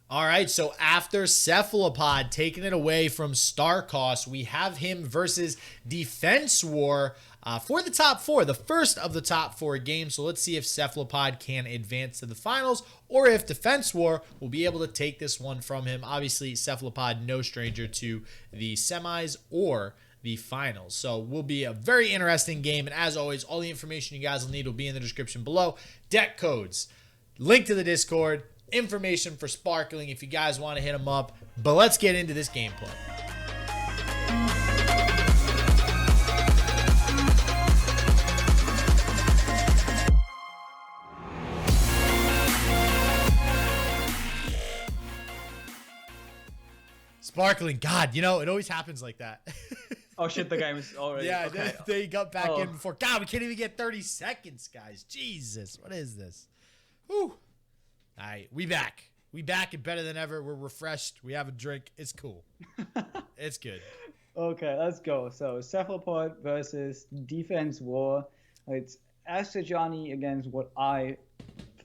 All right, so after Cephalapod taking it away from Starcost, we have him versus Defenswar for the top four, the first of the top four games. So let's see if Cephalapod can advance to the finals or if Defenswar will be able to take this one from him. Obviously, Cephalapod, no stranger to the semis or the finals. So will be a very interesting game. And as always, all the information you guys will need will be in the description below. Deck codes, link to the Discord, information for Sparkling if you guys want to hit them up. But let's get into this gameplay. Sparkling, God, you know, it always happens like that. Oh shit, the game is already. Yeah, Okay. they got back in before. God, we can't even get 30 seconds, guys. Jesus, what is this? Whew. All right, we back. We back and better than ever. We're refreshed. We have a drink. It's cool. It's good. Okay, let's go. So Cephalapod versus Defenswar. It's Johnny against what I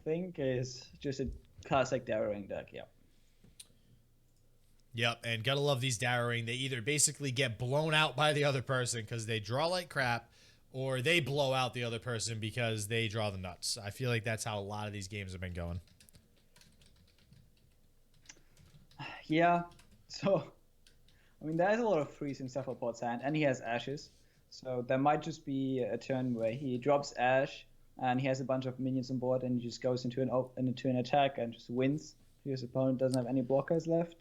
think is just a classic Darrowing deck. Yeah. Yep, and gotta love these Darrowing. They either basically get blown out by the other person because they draw like crap, or they blow out the other person because they draw the nuts. I feel like that's how a lot of these games have been going. Yeah. So, I mean, there's a lot of freeze in Cephalapod's hand, and he has ashes. So there might just be a turn where he drops ash, and he has a bunch of minions on board, and he just goes into an attack and just wins. His opponent doesn't have any blockers left.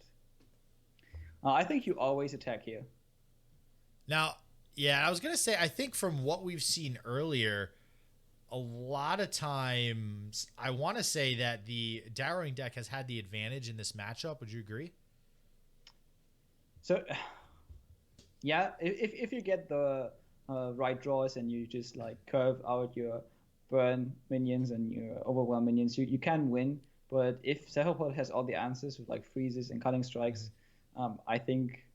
I think you always attack here. Now, yeah, I was going to say, I think from what we've seen earlier, a lot of times, I want to say that the Darrowing deck has had the advantage in this matchup. Would you agree? So, yeah, if you get the right draws and you just like curve out your burn minions and your overwhelm minions, you can win. But if Cephalapod has all the answers with like freezes and cutting strikes, I think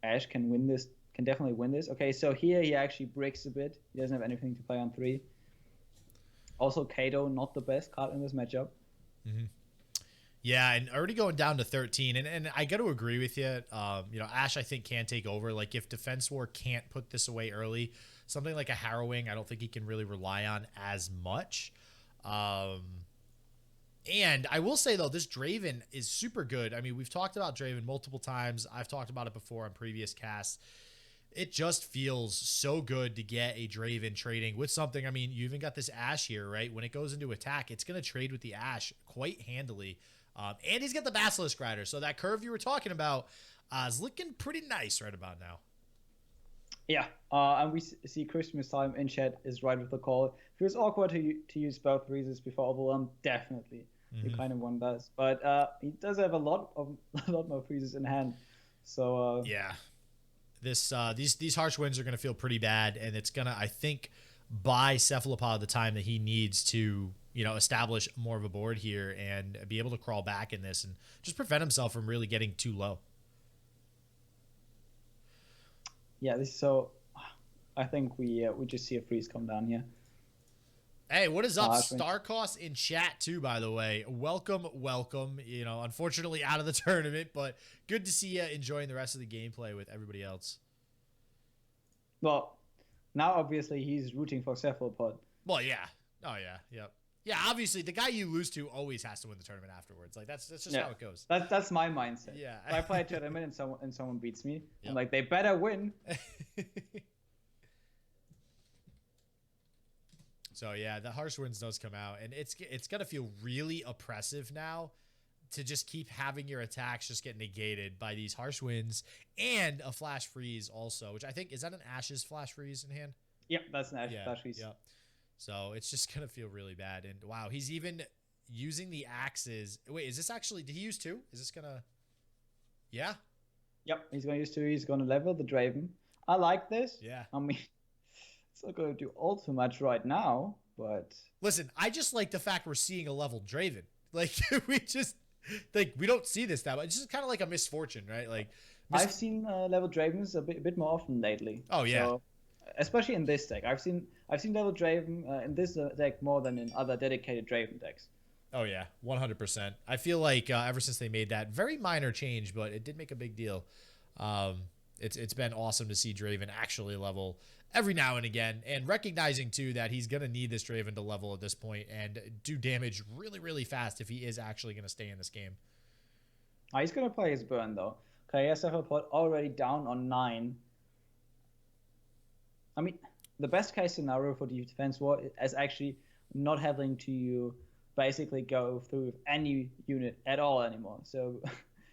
Ash can win this. Can definitely win this. Okay, so here he actually breaks a bit. He doesn't have anything to play on 3. Also, Kato, not the best card in this matchup. Mm-hmm. Yeah, and already going down to 13, and I got to agree with you. You know, Ash, I think, can take over. Like, if Defenswar can't put this away early, something like a Harrowing, I don't think he can really rely on as much. And I will say, though, this Draven is super good. I mean, we've talked about Draven multiple times. I've talked about it before on previous casts. It just feels so good to get a Draven trading with something. I mean, you even got this Ash here, right? When it goes into attack, it's going to trade with the Ash quite handily. And he's got the Basilisk Rider. So that curve you were talking about is looking pretty nice right about now. Yeah, and we see Christmas time in chat is right with the call. If it was awkward to use both freezes before Overwhelm, definitely. You kind of want that. But he does have a lot more freezes in hand. So yeah. These harsh winds are going to feel pretty bad, and it's going to, I think, buy Cephalapod the time that he needs to, you know, establish more of a board here and be able to crawl back in this and just prevent himself from really getting too low. Yeah, I think we just see a freeze come down here. Hey, what is up? Starcost in chat too, by the way. Welcome. You know, unfortunately out of the tournament, but good to see you enjoying the rest of the gameplay with everybody else. Well, now obviously he's rooting for Cephalapod. Well, yeah. Oh yeah. Yep. Yeah, obviously the guy you lose to always has to win the tournament afterwards. Like that's just how it goes. That's my mindset. Yeah. If I play a tournament and someone beats me, I'm like, they better win. So yeah, the harsh winds does come out, and it's gonna feel really oppressive now to just keep having your attacks just get negated by these harsh winds and a flash freeze also, which I think is that an Ashes flash freeze in hand? Yep, that's an Ashes flash freeze. Yep. So it's just gonna feel really bad. And wow, he's even using the axes. Wait, is this actually? Did he use 2? Is this gonna? Yeah. Yep, he's gonna use 2. He's gonna level the Draven. I like this. Yeah. I mean, it's not going to do all too much right now, but listen, I just like the fact we're seeing a level Draven. Like we don't see this that much. It's just kind of like a misfortune, right? Like I've seen level Dravens a bit more often lately. Oh yeah. So, especially in this deck, I've seen level Draven in this deck more than in other dedicated Draven decks. Oh yeah, 100%. I feel like ever since they made that very minor change, but it did make a big deal. It's been awesome to see Draven actually level every now and again, and recognizing too that he's gonna need this Draven to level at this point and do damage really really fast if he is actually gonna stay in this game. He's gonna play his burn though. Okay, yes, Cephalapod already down on 9. I mean, the best case scenario for the Defenswar is actually not having to basically go through with any unit at all anymore. So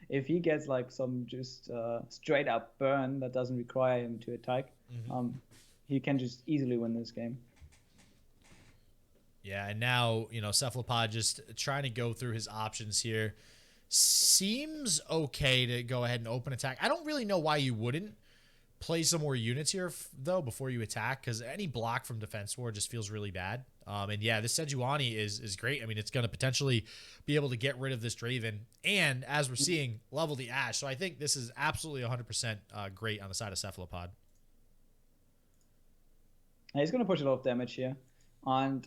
if he gets like some just straight up burn that doesn't require him to attack, he can just easily win this game. Yeah, and now, Cephalopod just trying to go through his options here. Seems okay to go ahead and open attack. I don't really know why you wouldn't play some more units here, though, before you attack, because any block from Defenswar just feels really bad. And yeah, this Sejuani is great. I mean, it's going to potentially be able to get rid of this Draven, and as we're seeing, level the Ashe. So I think this is absolutely 100% great on the side of Cephalopod. He's going to push a lot of damage here. And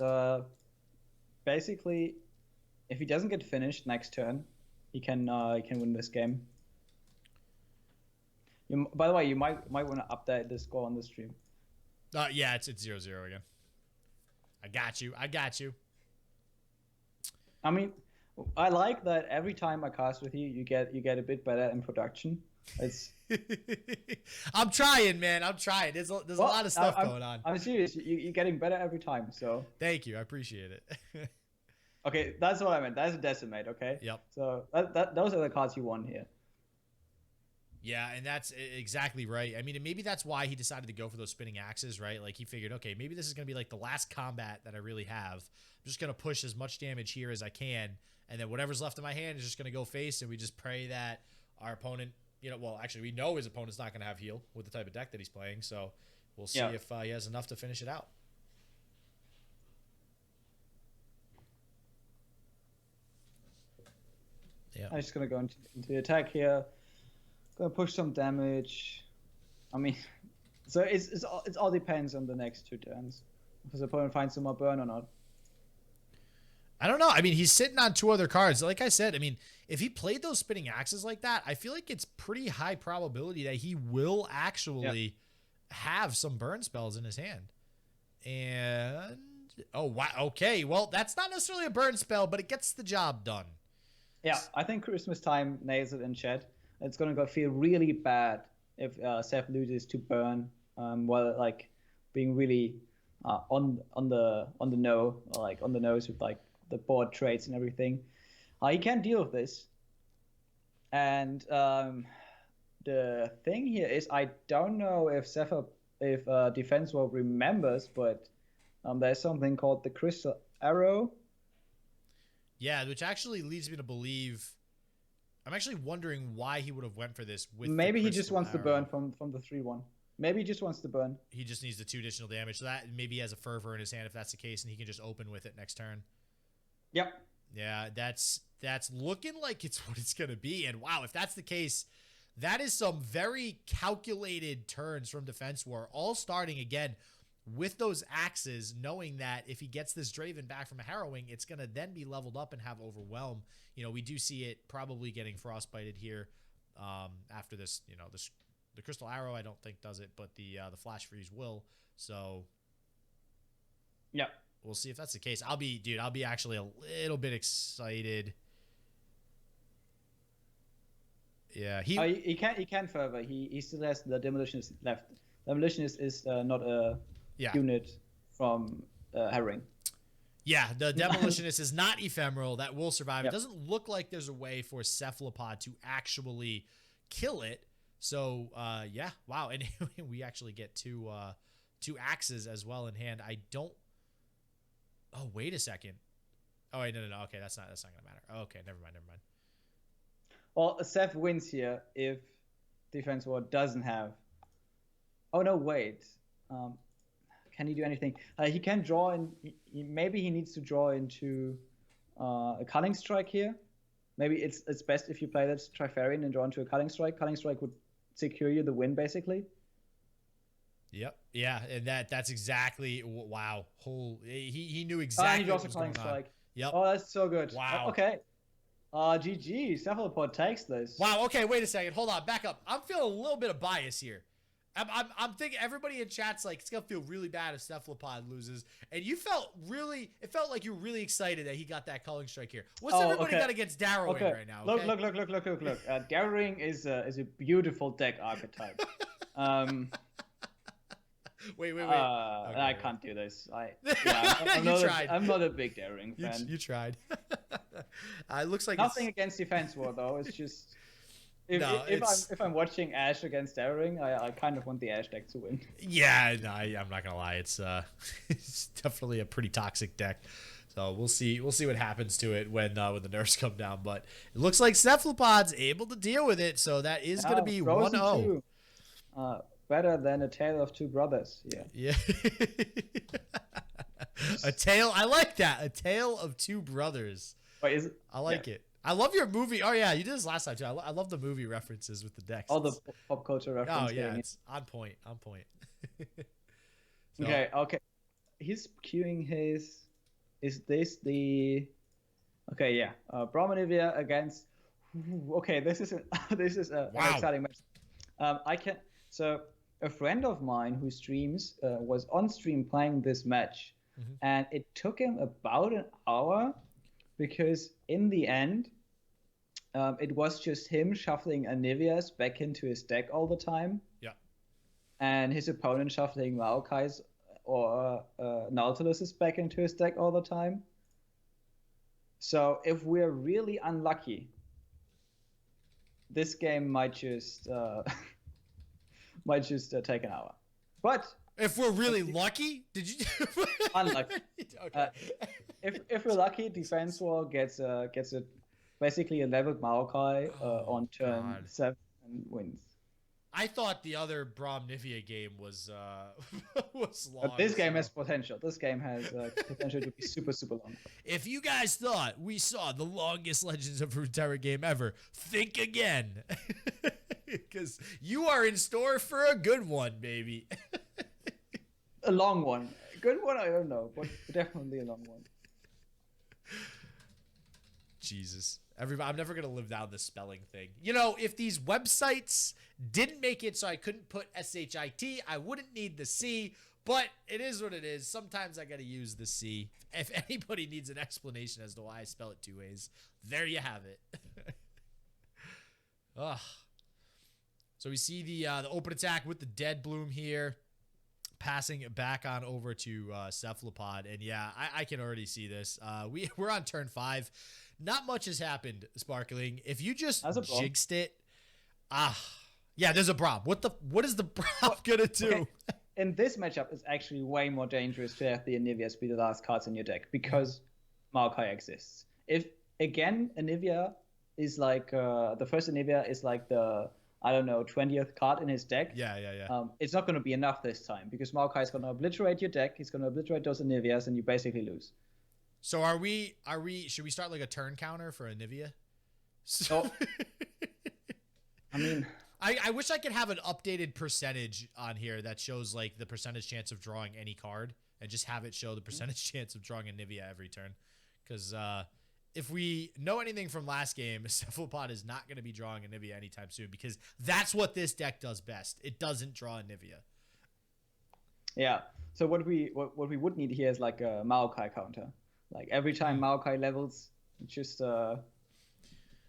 basically, if he doesn't get finished next turn, he can win this game. By the way, you might want to update the score on the stream. Yeah, it's 0-0 again. I got you. I mean, I like that every time I cast with you, you get a bit better in production. It's. I'm trying, man. I'm trying. There's a lot of stuff going on. I'm serious. You're getting better every time. So. Thank you. I appreciate it. Okay, that's what I meant. That's a decimate. Okay. Yep. So those are the cards you won here. Yeah, and that's exactly right. I mean, and maybe that's why he decided to go for those spinning axes, right? Like he figured, okay, maybe this is going to be like the last combat that I really have. I'm just going to push as much damage here as I can, and then whatever's left in my hand is just going to go face, and we just pray that our opponent, well, actually, we know his opponent's not going to have heal with the type of deck that he's playing, so we'll see if he has enough to finish it out. Yeah. I'm just going to go into the attack here. Gonna push some damage. I mean, so it all depends on the next 2 turns. If his opponent finds some more burn or not. I don't know. I mean, he's sitting on 2 other cards. Like I said, I mean, if he played those spinning axes like that, I feel like it's pretty high probability that he will actually have some burn spells in his hand. And oh wow, okay. Well, that's not necessarily a burn spell, but it gets the job done. Yeah, I think Christmas time nails it in chat. It's gonna feel really bad if Seth loses to burn, while like being really on the nose with like the board traits and everything. He can deal with this, and the thing here is I don't know if Defenswar remembers, but there's something called the Crystal Arrow. Yeah, which actually leads me to believe. I'm actually wondering why he would have went for this with maybe he just wants to burn from the 3-1. Maybe he just wants to burn. He just needs the 2 additional damage. So that maybe he has a fervor in his hand if that's the case, and he can just open with it next turn. Yep. Yeah, that's looking like it's what it's gonna be. And wow, if that's the case, that is some very calculated turns from Defenswar, all starting again with those axes, knowing that if he gets this Draven back from a harrowing, it's going to then be leveled up and have overwhelm. We do see it probably getting frostbited here after this. The Crystal Arrow I don't think does it, but the Flash Freeze will. So yeah, we'll see if that's the case. I'll be actually a little bit excited. Yeah, he can further. He still has the Demolitionist left. Demolitionist is not a unit from Harrowing. Yeah, the Demolitionist is not ephemeral. That will survive. Yep. It doesn't look like there's a way for Cephalapod to actually kill it. So, yeah, wow. And we actually get two axes as well in hand. I don't... Oh, wait a second. Oh, wait, no. Okay, that's not going to matter. Okay, never mind. Well, Seth wins here if Defenswar doesn't have... Oh, no, wait. Can he do anything? He can draw in... Maybe he needs to draw into a Cunning Strike here. Maybe it's best if you play that Trifarian and draw into a Cunning Strike. Cunning Strike would secure you the win, basically. Yep. Yeah, and that's exactly... Wow. He knew exactly he draws what was a Cunning going Strike. on. Yep. Oh, that's so good. Wow. Okay. GG. Cephalapod takes this. Wow. Okay. Wait a second. Hold on. Back up. I'm feeling a little bit of bias here. I'm thinking everybody in chat's like, it's gonna feel really bad if Cephalapod loses, and you felt really, it felt like you were really excited that he got that culling strike here. What's everybody got against Darrowing right now? Okay? Look. Darrowing is a beautiful deck archetype. Wait. Okay, I can't do this. I'm not a big Darrowing fan. You tried. It looks like nothing against Defenswar though. It's just. If I'm watching Ash against Darrowing, I kind of want the Ash deck to win. Yeah, no, I'm not gonna lie. It's it's definitely a pretty toxic deck. So we'll see what happens to it when the nerfs come down. But it looks like Cephalapod's able to deal with it. So that is gonna be 1-0. Better than a tale of two brothers. Yeah. A tale. I like that. A tale of two brothers. Wait, is it? I like it. I love your movie. Oh yeah, you did this last time too. I love the movie references with the decks. All the pop culture references. Oh yeah, it's on point. On point. So. Okay. He's queuing his. Is this the? Okay, yeah. Brahmanivia against. Okay, this is an exciting match. So a friend of mine who streams was on stream playing this match, and it took him about an hour. Because in the end, it was just him shuffling Anivias back into his deck all the time. Yeah. And his opponent shuffling Maokai's or Nautilus's back into his deck all the time. So if we're really unlucky, this game might just take an hour. But if we're really lucky, did you? Unlucky. Okay. If we're lucky, Defenswar gets basically a leveled Maokai on turn 7 and wins. I thought the other Brahmanivia game was long. But this game has potential. This game has potential to be super long. If you guys thought we saw the longest Legends of Runeterra game ever, think again, because you are in store for a good one, baby. A long one. Good one, I don't know, but definitely a long one. Jesus. Everybody, I'm never going to live down the spelling thing. You know, if these websites didn't make it so I couldn't put S-H-I-T, I wouldn't need the C, but it is what it is. Sometimes I got to use the C. If anybody needs an explanation as to why I spell it two ways, there you have it. Ugh. So we see the open attack with the Dead Bloom here. Passing it back on over to Cephalapod, and yeah, I can already see this. We're on turn 5. Not much has happened, Sparkling. If you just jigsed it, yeah, there's a Braum. What is the Braum gonna do? Okay. In this matchup, it's actually way more dangerous to have the Anivias be the last cards in your deck because Maokai exists. If again Anivia is like the first Anivia is like the 20th card in his deck. Yeah. It's not going to be enough this time because Maokai is going to obliterate your deck. He's going to obliterate those Anivias, and you basically lose. So should we start like a turn counter for Anivia? So, I mean, I wish I could have an updated percentage on here that shows like the percentage chance of drawing any card, and just have it show the percentage chance of drawing Anivia every turn, because if we know anything from last game, Cephalapod is not going to be drawing Anivia anytime soon because that's what this deck does best. It doesn't draw Anivia. Yeah. So what we would need here is like a Maokai counter. Like every time Maokai levels, just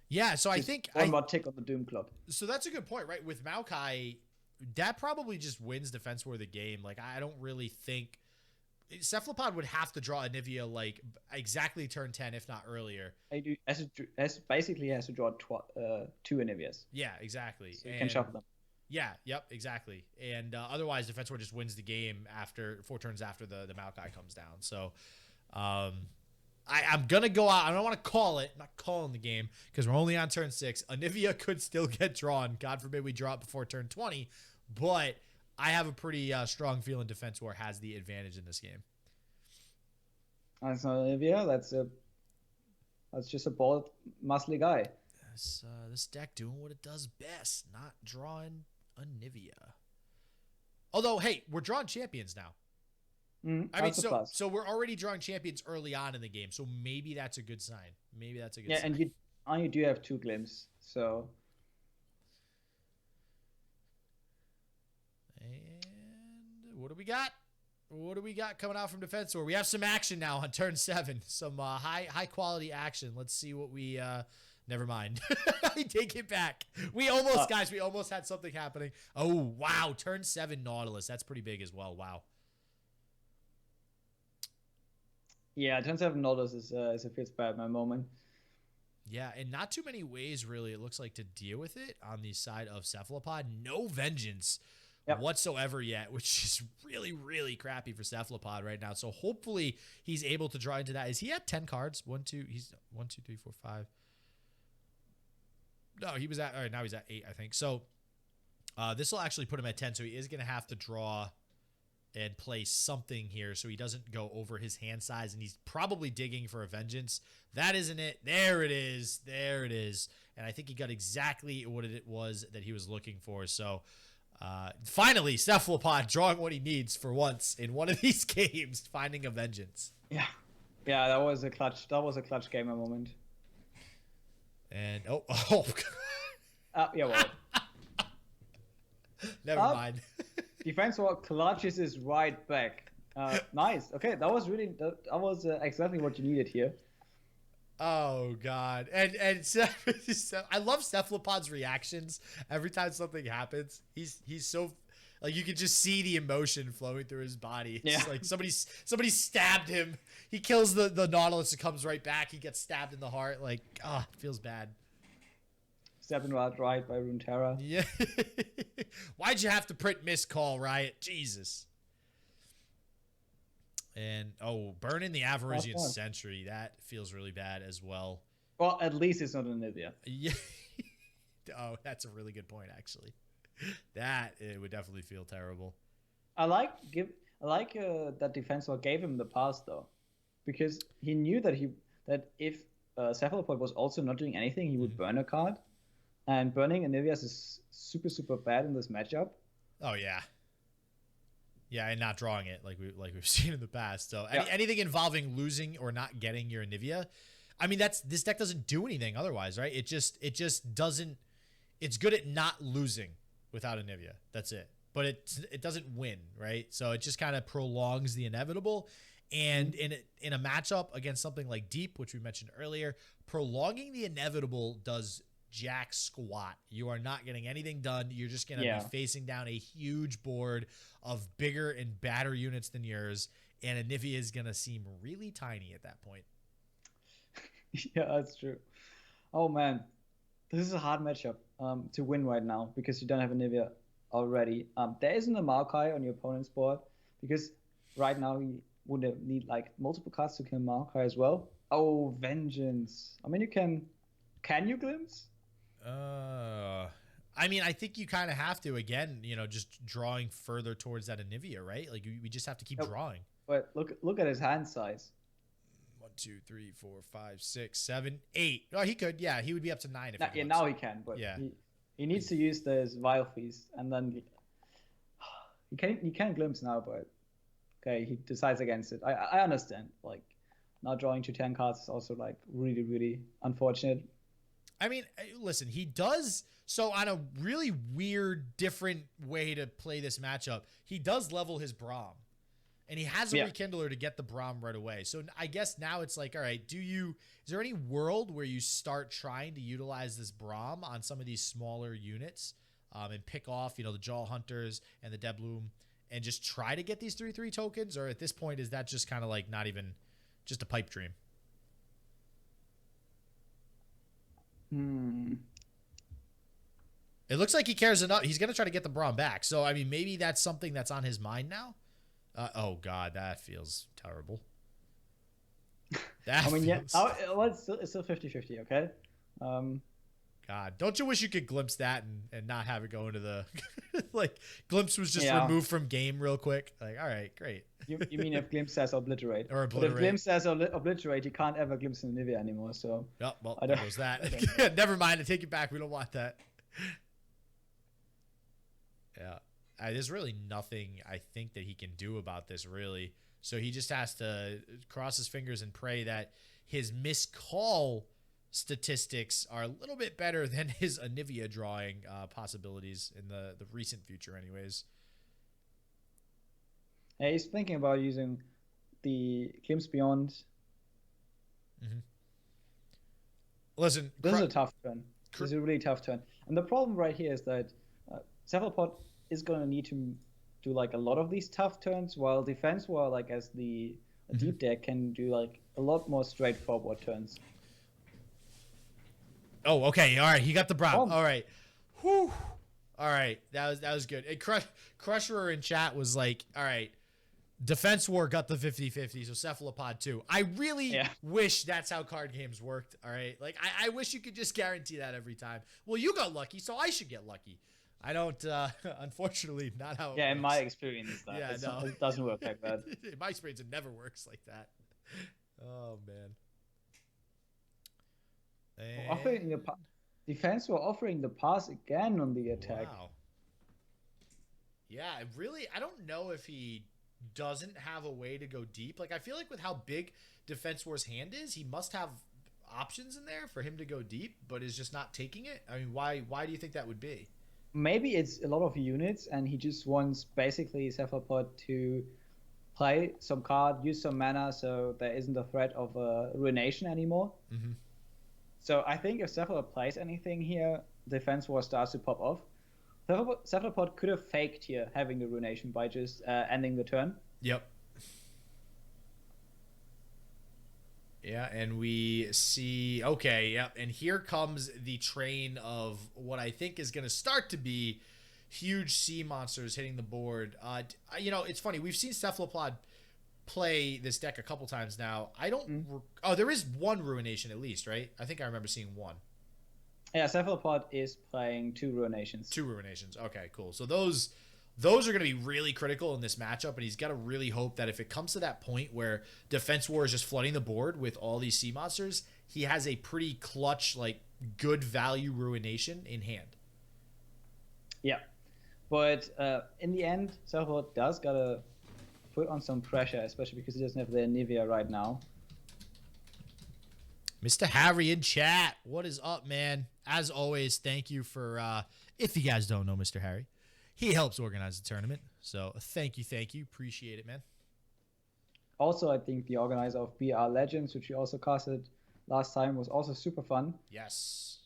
yeah. So I think one more tick on the Doom Club. So that's a good point, right? With Maokai, that probably just wins Defenswar the game. Like I don't really think Cephalapod would have to draw Anivia like exactly turn 10, if not earlier. Basically has to draw 2 Anivias. Yeah, exactly. So you can shuffle them. Yeah, yep, exactly. And otherwise, Defenswar just wins the game after 4 turns after the Maokai comes down. So I'm going to go out. I don't want to call it. I'm not calling the game because we're only on turn 6. Anivia could still get drawn. God forbid we draw it before turn 20. But I have a pretty strong feeling Defenswar has the advantage in this game. That's not Anivia. That's just a bold, muscly guy. This deck doing what it does best, not drawing Anivia. Although, hey, we're drawing champions now. I mean, That's a plus. so we're already drawing champions early on in the game, so maybe that's a good sign. Maybe that's a good Yeah, sign. and you do have 2 glimpse, so And what do we got? What do we got coming out from Defenswar? We have some action now on turn 7. Some high quality action. Let's see what we. Never mind. I take it back. We almost had something happening. Oh wow, turn 7 Nautilus. That's pretty big as well. Wow. yeah, turn 7 Nautilus is a fierce Batman moment. Yeah, and not too many ways really. It looks like to deal with it on the side of Cephalapod. No vengeance. Yep. Whatsoever yet, which is really crappy for Cephalapod right now. So hopefully he's able to draw into that. Is he at 10 cards? He's 1, 2, 3, 4, 5. No, he was at, all right, now he's at 8, I think. So this will actually put him at 10. So he is going to have to draw and play something here so he doesn't go over his hand size, and he's probably digging for a vengeance. That isn't it. There it is. There it is. And I think he got exactly what it was that he was looking for. So finally, Cephalapod drawing what he needs for once in one of these games, finding a vengeance. Yeah, that was a clutch. That was a clutch gamer moment. And Yeah, well, never mind. Defenswar clutches his right back. Nice. Okay, that was exactly what you needed here. Oh God! And I love Cephalopod's reactions every time something happens. He's so, like, you can just see the emotion flowing through his body. It's like somebody stabbed him. He kills the Nautilus. It comes right back. He gets stabbed in the heart. Like, it feels bad. Stepping right by Runeterra. Yeah. Why'd you have to print miscall, Riot? Jesus. And burning the Avarician Sentry. That feels really bad as well. Well, at least it's not an Nivea. Yeah. Oh, that's a really good point, actually. That it would definitely feel terrible. I like that Defensor gave him the pass though, because he knew that if Cephalapod was also not doing anything, he would burn a card, and burning Anivias is super bad in this matchup. Oh yeah. Yeah, and not drawing it like we've seen in the past. So anything involving losing or not getting your Anivia, I mean, this deck doesn't do anything otherwise, right? It just doesn't. It's good at not losing without Anivia. That's it. But it doesn't win, right? So it just kind of prolongs the inevitable. And in a matchup against something like Deep, which we mentioned earlier, prolonging the inevitable does jack squat. You are not getting anything done. You're just going to be facing down a huge board of bigger and badder units than yours, and Anivia is going to seem really tiny at that point. Yeah, that's true. Oh man, this is a hard matchup to win right now because you don't have Anivia already. There isn't a Maokai on your opponent's board because right now you would need like multiple cards to kill Maokai as well. Oh, Vengeance. I mean, can you glimpse? I mean, I think you kind of have to, again, just drawing further towards that Anivia, right? Like we just have to keep drawing. But look at his hand size. 1, 2, 3, 4, 5, 6, 7, 8. Oh, he could. Yeah, he would be up to 9 if he wants. Now he can, but he needs to use this Vile Feast, and then he can glimpse now, but okay, he decides against it. I understand. Like, not drawing to 10 cards is also like really unfortunate. I mean, listen, he does. So on a really weird, different way to play this matchup, he does level his Braum. And he has a Rekindler to get the Braum right away. So I guess now it's like, all right, is there any world where you start trying to utilize this Braum on some of these smaller units and pick off, the Jaw Hunters and the Debloom and just try to get these 3/3 tokens? Or at this point, is that just kind of like not even just a pipe dream? It looks like he cares enough. He's going to try to get the Braum back. So, I mean, maybe that's something that's on his mind now. Oh, God, that feels terrible. It's still 50-50, okay? God, don't you wish you could glimpse that and not have it go into the... like, glimpse was just removed from game real quick. Like, all right, great. You mean if glimpse says obliterate? Or obliterate. But if glimpse says obliterate, you can't ever glimpse in Nivea anymore, so... Oh, well, there goes that. Never mind, I take it back. We don't want that. Yeah. There's really nothing I think that he can do about this, really. So he just has to cross his fingers and pray that his miscall statistics are a little bit better than his Anivia drawing possibilities in the recent future anyways. Yeah, he's thinking about using the Glimpse Beyond. Mm-hmm. Listen, this is a tough turn. This is a really tough turn. And the problem right here is that Cephalapod is going to need to do like a lot of these tough turns, while Defenswar, like as the deep deck, can do like a lot more straightforward turns. Oh, okay. All right. He got the Braum. All right. Whew. All right. That was good. And Crusher in chat was like, all right, Defenswar got the 50-50, so Cephalapod too. I really wish that's how card games worked. All right. Like, I wish you could just guarantee that every time. Well, you got lucky, so I should get lucky. I don't, unfortunately, not how it works. In my experience, it doesn't work like that. In my experience, it never works like that. Oh, man. And Defenswar offering the pass again on the attack. Wow. Yeah, I don't know if he doesn't have a way to go deep. Like, I feel like with how big Defenswar's hand is, he must have options in there for him to go deep, but is just not taking it. I mean, why do you think that would be? Maybe it's a lot of units, and he just wants basically Cephalapod to play some card, use some mana, so there isn't a threat of a ruination anymore. Mm-hmm. So I think if Cephalapod plays anything here, Defenswar starts to pop off. Cephalapod could have faked here having the ruination by just ending the turn. Yep. Yeah, and we see, okay, yep, and here comes the train of what I think is going to start to be huge sea monsters hitting the board. It's funny, we've seen Cephalapod play this deck a couple times now. I don't... Oh, there is one ruination at least, right? I think I remember seeing one. Yeah, Cephalapod is playing 2 ruinations. 2 ruinations. Okay, cool. So those are going to be really critical in this matchup, and he's got to really hope that if it comes to that point where Defenswar is just flooding the board with all these sea monsters, he has a pretty clutch, like, good value ruination in hand. Yeah. But in the end, Cephalapod does got to put on some pressure, especially because he doesn't have the Anivia right now. Mr. Harry in chat, what is up, man? As always, thank you for, if you guys don't know Mr. Harry, he helps organize the tournament. So thank you. Appreciate it, man. Also, I think the organizer of BR Legends, which we also casted last time, was also super fun. Yes.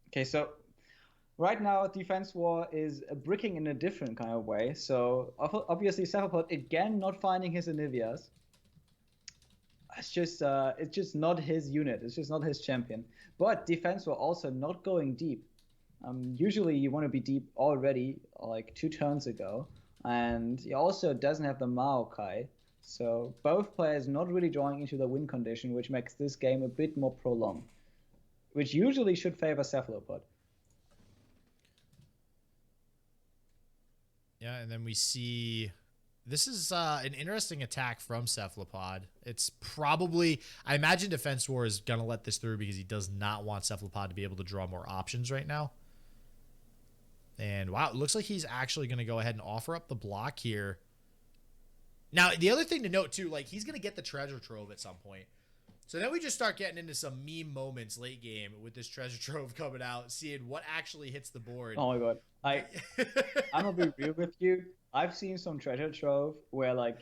Okay, so right now, Defenswar is bricking in a different kind of way. So obviously, Cephalapod again not finding his Anivias. It's just not his unit. It's just not his champion. But Defenswar also not going deep. Usually you want to be deep already, like 2 turns ago. And he also doesn't have the Maokai. So both players not really drawing into the win condition, which makes this game a bit more prolonged. Which usually should favor Cephalapod. Yeah, and then we see... This is an interesting attack from Cephalapod. It's probably... I imagine Defenswar is going to let this through because he does not want Cephalapod to be able to draw more options right now. And wow, it looks like he's actually going to go ahead and offer up the block here. Now, the other thing to note too, like he's going to get the treasure trove at some point. So then we just start getting into some meme moments late game with this treasure trove coming out, seeing what actually hits the board. Oh my god. I'm going to be real with you. I've seen some treasure trove where like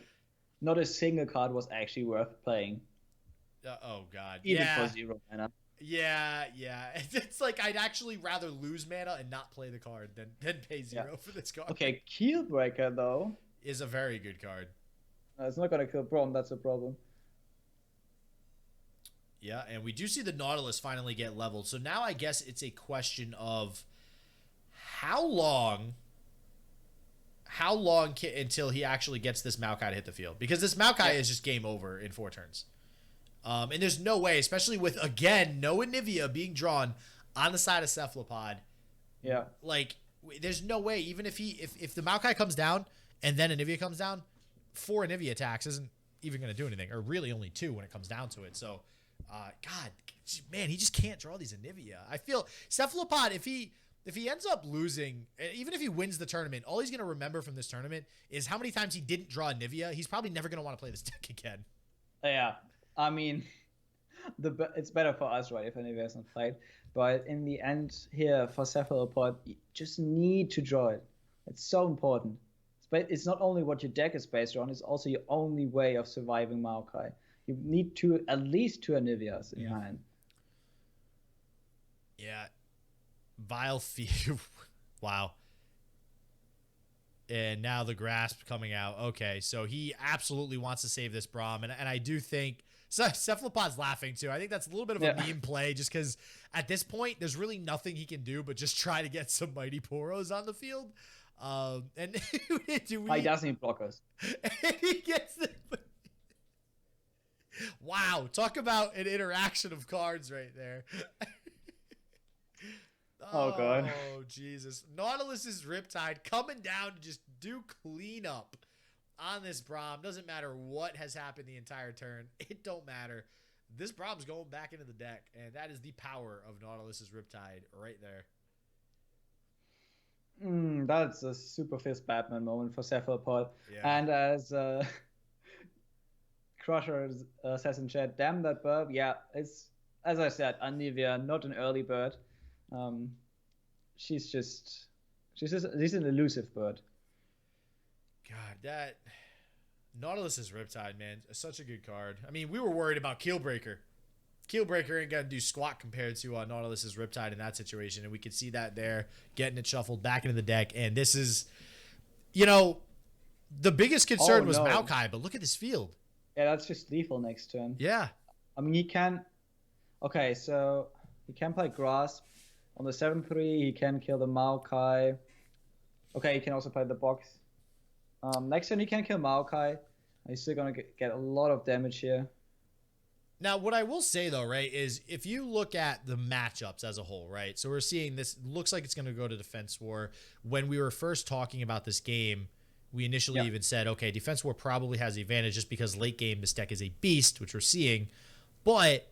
not a single card was actually worth playing. Oh god. Even for 0 mana. Yeah. It's like I'd actually rather lose mana and not play the card than pay 0 for this card. Okay, Keelbreaker though is a very good card. It's not gonna kill Braum, that's a problem. Yeah, and we do see the Nautilus finally get leveled. So now I guess it's a question of how long until he actually gets this Maokai to hit the field? Because this Maokai is just game over in 4 turns. And there's no way, especially with, again, no Anivia being drawn on the side of Cephalapod. Yeah. Like, there's no way, even if the Maokai comes down and then Anivia comes down, 4 Anivia attacks isn't even going to do anything. Or really only 2 when it comes down to it. So, God, man, he just can't draw these Anivia. I feel Cephalapod, if he if he ends up losing, even if he wins the tournament, all he's going to remember from this tournament is how many times he didn't draw Nivea. He's probably never going to want to play this deck again. Yeah, I mean, it's better for us, right, if Anivia is not played. But in the end here, for Cephalapod, you just need to draw it. It's so important. It's not only what your deck is based on, it's also your only way of surviving Maokai. You need at least 2 Anivias in your hand. Yeah. Vile Fear. Wow. And now the Grasp coming out. Okay, so he absolutely wants to save this Braum. And I do think... So Cephalopod's laughing too. I think that's a little bit of a meme play just because at this point, there's really nothing he can do but just try to get some Mighty Poros on the field. And he doesn't block us. And he gets the... Wow, talk about an interaction of cards right there. Oh, God. Oh, Jesus. Nautilus's Riptide coming down to just do cleanup on this Braum. Doesn't matter what has happened the entire turn. It don't matter. This Braum's going back into the deck, and that is the power of Nautilus's Riptide right there. That's a super fist Batman moment for Cephalapod. Yeah. And as Crusher says in chat, damn that burp. Yeah, it's, as I said, Anivia, not an early bird. She's an elusive bird. God, that Nautilus's Riptide, man, is such a good card. I mean, we were worried about Keelbreaker. Keelbreaker ain't gonna do squat compared to Nautilus's Riptide in that situation, and we could see that there, getting it shuffled back into the deck. And this is, the biggest concern was Maokai, but look at this field. Yeah, that's just lethal next turn. Yeah. I mean, he can... Okay, so he can play Grasp. On the 7-3, he can kill the Maokai. Okay, he can also play the box. Next turn, he can kill Maokai. He's still going to get a lot of damage here. Now, what I will say, though, right, is if you look at the matchups as a whole, right, so we're seeing this, looks like it's going to go to Defenswar. When we were first talking about this game, we initially even said, okay, Defenswar probably has the advantage just because late game this deck is a beast, which we're seeing. But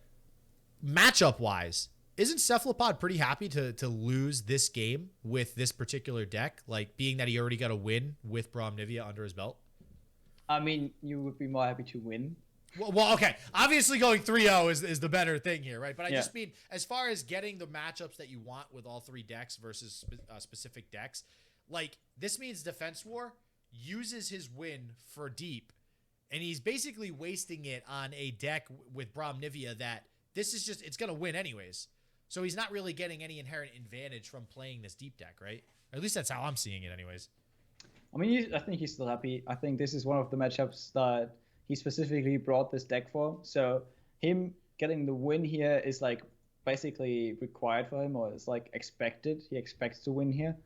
matchup-wise, isn't Cephalopod pretty happy to lose this game with this particular deck? Like, being that he already got a win with Braum Nivea under his belt? I mean, you would be more happy to win. Well, okay. Obviously, going 3-0 is the better thing here, right? But I just mean, as far as getting the matchups that you want with all 3 decks versus specific decks, like, this means Defenswar uses his win for deep, and he's basically wasting it on a deck with Braum Nivea that this is just, it's going to win anyways. So he's not really getting any inherent advantage from playing this deep deck, right? Or at least that's how I'm seeing it anyways. I mean, I think he's still happy. I think this is one of the matchups that he specifically brought this deck for. So him getting the win here is like basically required for him, or it's like expected. He expects to win here.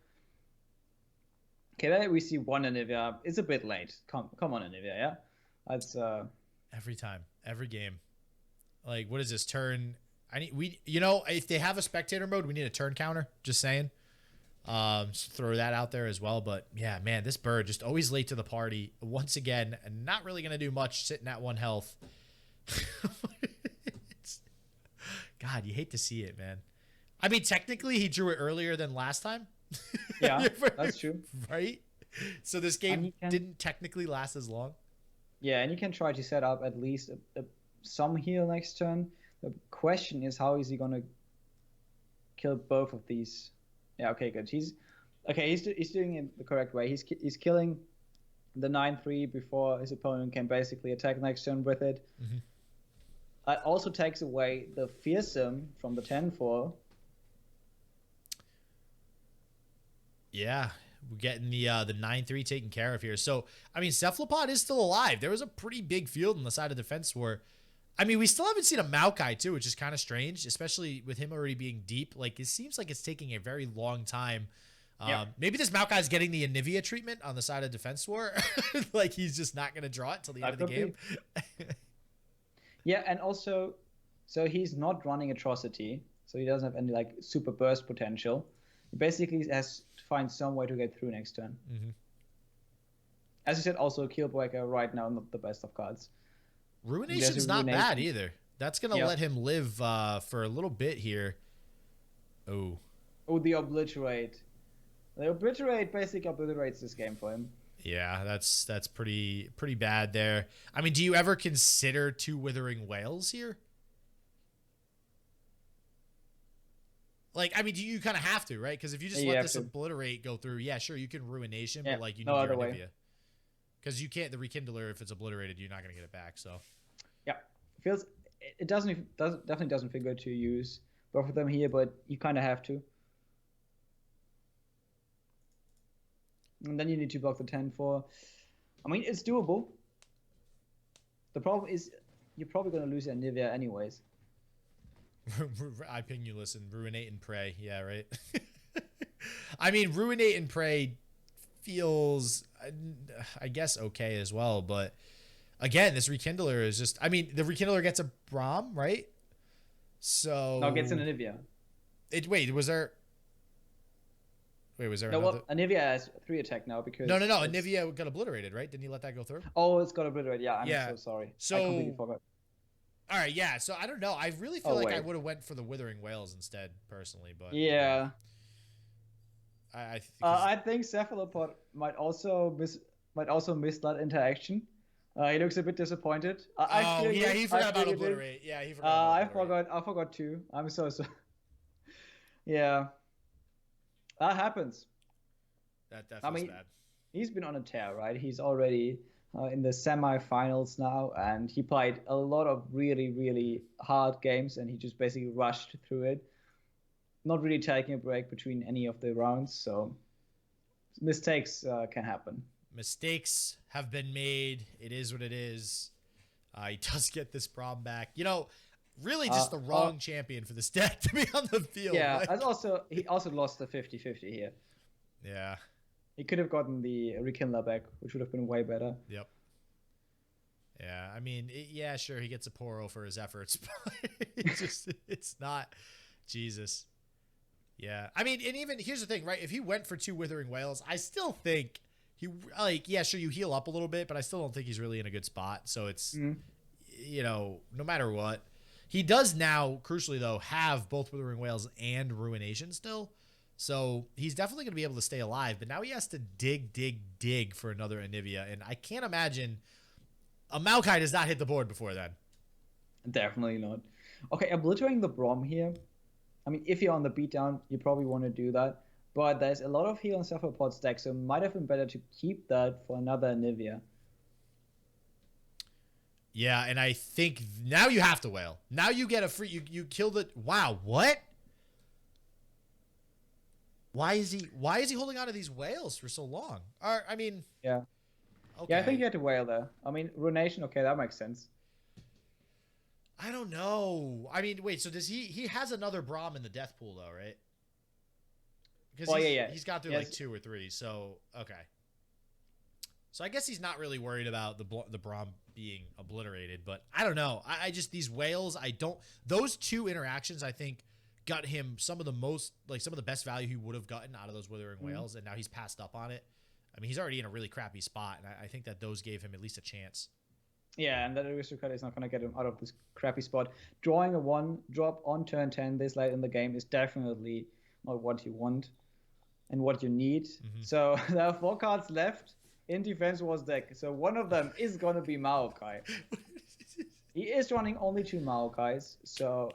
Okay, there we see one Anivia. It's a bit late. Come on, Anivia, yeah? That's every time, every game. Like, what is this turn? If they have a spectator mode, we need a turn counter. Just saying. Just throw that out there as well. But yeah, man, this bird just always late to the party. Once again, not really gonna do much sitting at 1 health. God, you hate to see it, man. I mean, technically, he drew it earlier than last time. Yeah, that's true. Right? So this game didn't technically last as long. Yeah, and you can try to set up at least some heal next turn. The question is, how is he going to kill both of these? Yeah, okay, good. He's doing it the correct way. He's killing the 9-3 before his opponent can basically attack next turn with it. Mm-hmm. It also takes away the fearsome from the 10-4. Yeah, we're getting the 9-3 taken care of here. So, I mean, Cephalopod is still alive. There was a pretty big field on the side of Defenswar. I mean, we still haven't seen a Maokai, too, which is kind of strange, especially with him already being deep. Like, it seems like it's taking a very long time. Maybe this Maokai is getting the Anivia treatment on the side of Defenswar. Like, he's just not going to draw it until the end of the game. Yeah, and also, so he's not running Atrocity, so he doesn't have any, like, super burst potential. He basically has to find some way to get through next turn. Mm-hmm. As you said, also, Keelbreaker right now, not the best of cards. Ruination's not bad either. That's going to let him live for a little bit here. Oh. Oh, the obliterate. The obliterate basically obliterates this game for him. Yeah, that's pretty bad there. I mean, do you ever consider 2 Withering Whales here? Like, I mean, you kind of have to, right? Because if you just let this obliterate go through, yeah, sure, you can Ruination, but like you need your Anivia. Because you can't, the Rekindler, if it's obliterated, you're not going to get it back. So, yeah, it definitely doesn't feel good to use both of them here, but you kind of have to. And then you need to block the 10 for. I mean, it's doable. The problem is you're probably going to lose Anivia anyways. I ping you, listen. Ruinate and Pray. Yeah, right? I mean, Ruinate and Pray feels, I guess, okay as well. But, again, this Rekindler is just... I mean, the Rekindler gets a Braum, right? So... No, it gets an Anivia. Wait, was there... Wait, was there no, another... well, Anivia has 3 attack now because... No. Anivia got obliterated, right? Didn't he let that go through? Oh, it's got obliterated. Yeah, I'm so sorry. So... I completely forgot. All right, yeah. So I don't know. I really feel like I would have went for the Withering Whales instead, personally. But yeah, I think Cephalapod might also miss that interaction. He looks a bit disappointed. He forgot about obliterate. Yeah, he forgot. I forgot too. I'm so sorry. Yeah, that happens. That definitely bad. He's been on a tear, right? He's already in the semi-finals now, and he played a lot of really, really hard games, and he just basically rushed through it, not really taking a break between any of the rounds. So mistakes can happen. Mistakes have been made. It is what it is. He does get this problem back. You know, really just the wrong champion for this deck to be on the field. Yeah, he also lost the 50-50 here. Yeah. He could have gotten the Rekindler back, which would have been way better. Yep. Yeah, I mean, sure, he gets a Poro for his efforts, but it's not, Jesus. Yeah, I mean, and even, here's the thing, right? If he went for 2 Withering Whales, I still think sure, you heal up a little bit, but I still don't think he's really in a good spot. So it's, no matter what. He does now, crucially though, have both Withering Whales and Ruination still. So he's definitely going to be able to stay alive, but now he has to dig for another Anivia, and I can't imagine a Maokai does not hit the board before then. Definitely not. Okay, obliterating the Braum here. I mean, if you're on the beatdown, you probably want to do that, but there's a lot of heal on Cephalapod's deck, so it might have been better to keep that for another Anivia. Yeah, and I think now you have to whale. Now you get a free... You killed it. Wow, what? Why is he holding on to these whales for so long? I mean... Yeah. Okay. Yeah, I think you had to whale there. I mean, Ruination, okay, that makes sense. I don't know. I mean, wait, so does he has another Braum in the death pool, though, right? Because he's got through like 2 or 3, so, okay. So I guess he's not really worried about the Braum being obliterated, but I don't know. I just, these whales, those 2 interactions, I think, got him some of the best value he would have gotten out of those Withering Whales, and now he's passed up on it. I mean, he's already in a really crappy spot, and I think that those gave him at least a chance. Yeah, and that Aristocrat is not going to get him out of this crappy spot. Drawing a 1-drop on turn 10 this late in the game is definitely not what you want and what you need. So there are 4 cards left in Defenswar's deck. So one of them is going to be Maokai. He is running only 2 Maokais, so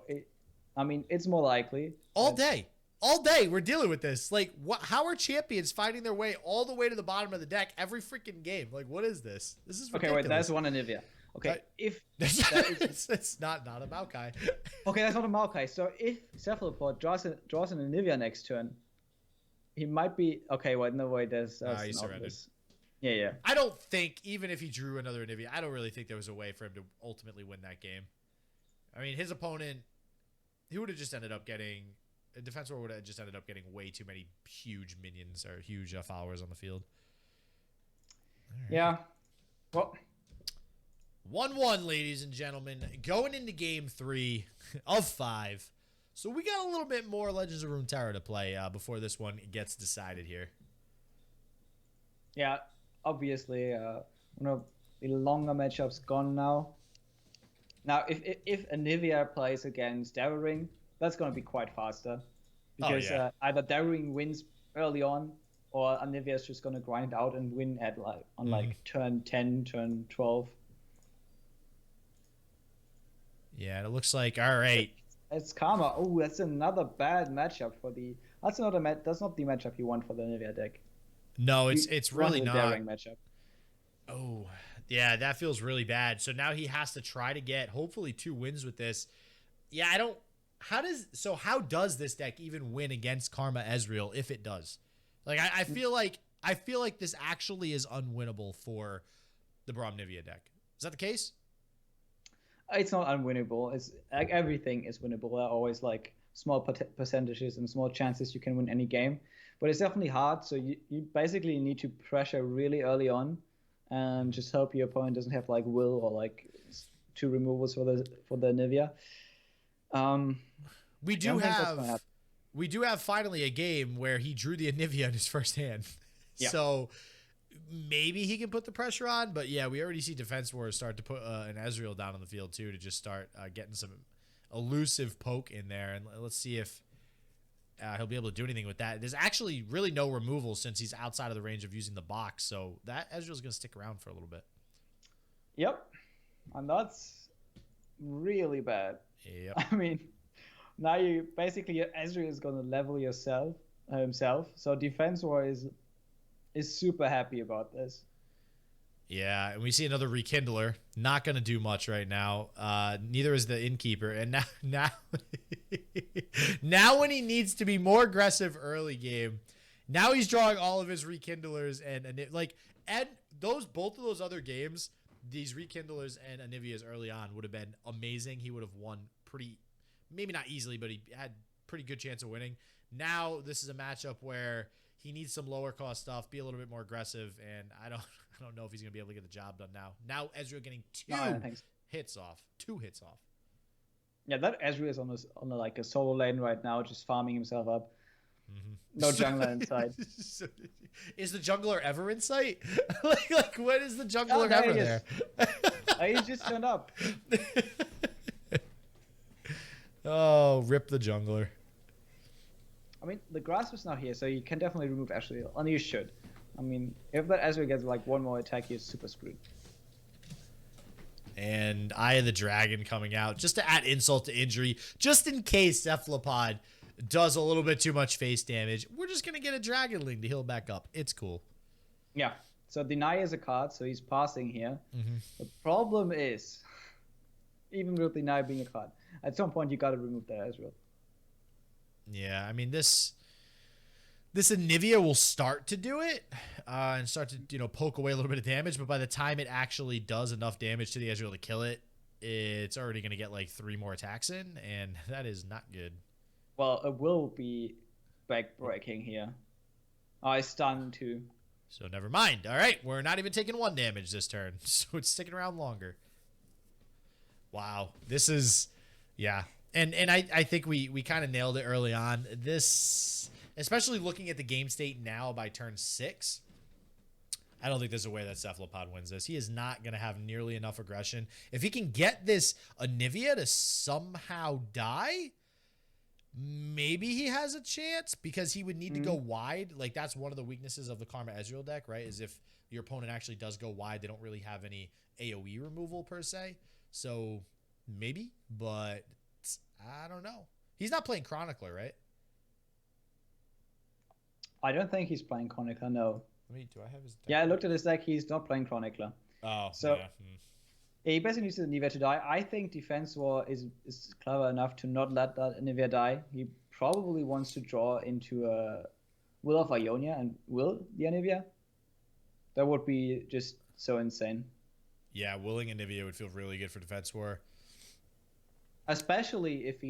it's more likely. All day we're dealing with this. Like, how are champions finding their way all the way to the bottom of the deck every freaking game? Like, what is this? This is ridiculous. Okay, wait, that's one Anivia. Okay, it's not a Maokai. Okay, that's not a Maokai. So if Cephalapod draws an Anivia next turn, he might be... Okay, wait, no, wait, there's... he surrendered. Yeah. I don't think, even if he drew another Anivia, I don't really think there was a way for him to ultimately win that game. I mean, his opponent, he would have just ended up getting... Defenswar would have just ended up getting way too many huge minions or huge followers on the field. Right. Yeah. Well... 1-1, ladies and gentlemen. Going into game 3 of 5. So we got a little bit more Legends of Runeterra to play before this one gets decided here. Yeah, obviously, one of the longer matchups gone now. Now, if Anivia plays against Devouring, that's going to be quite faster. because yeah. either Daring wins early on, or Anivia is just gonna grind it out and win at like on like turn 10, turn 12. Yeah, it looks like all right. It's Karma. Oh, that's another bad matchup for the. That's not That's not the matchup you want for the Anivia deck. No, You it's really wanted a not. Daring matchup. Oh, yeah, that feels really bad. So now he has to try to get hopefully 2 wins with this. Yeah, I don't. How does this deck even win against Karma Ezreal if it does? Like I feel like this actually is unwinnable for the Braum Nivea deck. Is that the case? It's not unwinnable. It's like everything is winnable. There are always like small percentages and small chances you can win any game, but it's definitely hard. So you basically need to pressure really early on, and just hope your opponent doesn't have like will or like 2 removals for the Nivea. We do have finally a game where he drew the Anivia in his first hand. Yeah. So maybe he can put the pressure on, but yeah, we already see Defenswar start to put an Ezreal down on the field too to just start getting some elusive poke in there, and let's see if he'll be able to do anything with that. There's actually really no removal since he's outside of the range of using the box, so that Ezreal's going to stick around for a little bit. Yep, and that's really bad. Yep. I mean, now you basically Ezreal is going to level himself. So Defensor is super happy about this. Yeah, and we see another Rekindler. Not going to do much right now. Neither is the Innkeeper. And now now when he needs to be more aggressive early game, now he's drawing all of his Rekindlers and both of those other games, these Rekindlers and Anivias early on would have been amazing. He would have won maybe not easily, but he had pretty good chance of winning. Now this is a matchup where he needs some lower cost stuff, be a little bit more aggressive, and I don't know if he's gonna be able to get the job done now. Now Ezreal getting 2 hits off. Yeah, that Ezreal is on like a solo lane right now, just farming himself up. No jungler inside. Is the jungler ever in sight? like when is the jungler ever there? He just turned up. Oh, rip the jungler. I mean, the grass was not here, so you can definitely remove Ezreal, and you should. I mean, if that Ezreal gets like one more attack, you're super screwed. And Eye of the Dragon coming out just to add insult to injury, just in case Cephalapod does a little bit too much face damage. We're just gonna get a Dragonling to heal back up. It's cool. Yeah. So Deny is a card, so he's passing here. The problem is, even with Deny being a card, at some point you got to remove that Ezreal. Yeah, I mean this Anivia will start to do it and start to poke away a little bit of damage, but by the time it actually does enough damage to the Ezreal to kill it, it's already going to get like 3 more attacks in, and that is not good. Well, it will be back-breaking here. I stunned too. So never mind. All right, we're not even taking 1 damage this turn, so it's sticking around longer. Wow, this is, yeah. And I think we kind of nailed it early on. This, especially looking at the game state now by turn 6, I don't think there's a way that Cephalapod wins this. He is not going to have nearly enough aggression. If he can get this Anivia to somehow die, maybe he has a chance, because he would need to go wide. Like, that's one of the weaknesses of the Karma Ezreal deck, right? Is if your opponent actually does go wide, they don't really have any AoE removal per se. So maybe, but I don't know. He's not playing Chronicler, right? I don't think he's playing Chronicler, no. Do I have his deck? Yeah, I looked at his deck. He's not playing Chronicler. Oh, so yeah. he basically needs Anivia to die. I think Defenswar is clever enough to not let that Anivia die. He probably wants to draw into a Will of Ionia and will the Anivia. That would be just so insane. Yeah, willing Anivia would feel really good for Defenswar. Especially if